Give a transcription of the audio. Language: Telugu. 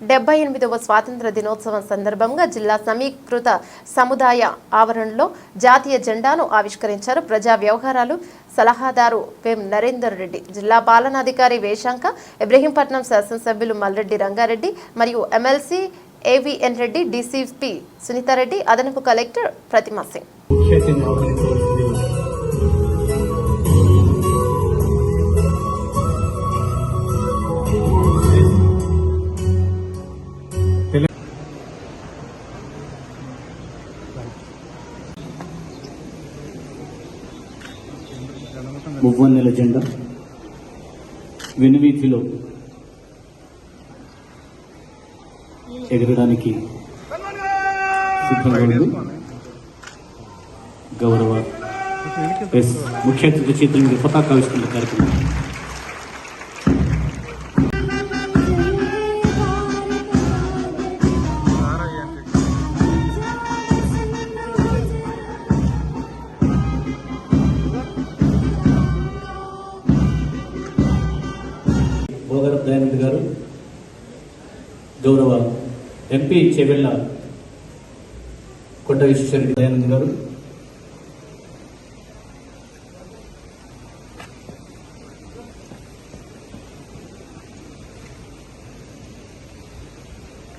78వ స్వాతంత్ర దినోత్సవం సందర్భంగా జిల్లా సమీకృత సముదాయ ఆవరణలో జాతీయ జెండాను ఆవిష్కరించారు. ప్రజా వ్యవహారాలు సలహాదారు వేం నరేందర్ రెడ్డి, జిల్లా పాలనాధికారి వేశాంక, ఇబ్రహీంపట్నం శాసనసభ్యులు మల్రెడ్డి రంగారెడ్డి మరియు MLC AVN Reddy, DCP Sunitha Reddy, అదనపు కలెక్టర్ ప్రతిమా సింగ్. మువ్వన్నెల జెండా వెనువీధిలో ఎగరడానికి సిద్ధంగా ఉంది. గౌరవ ముఖ్య అతిథి చేతుల మీద పతాకావిష్కరణ కార్యక్రమం. భోగరథ్ దయానంద్ గారు, గౌరవ ఎంపీ చెవెళ్ళ కొండ విశ్వేశ్వరరెడ్డి దయానంద్ గారు,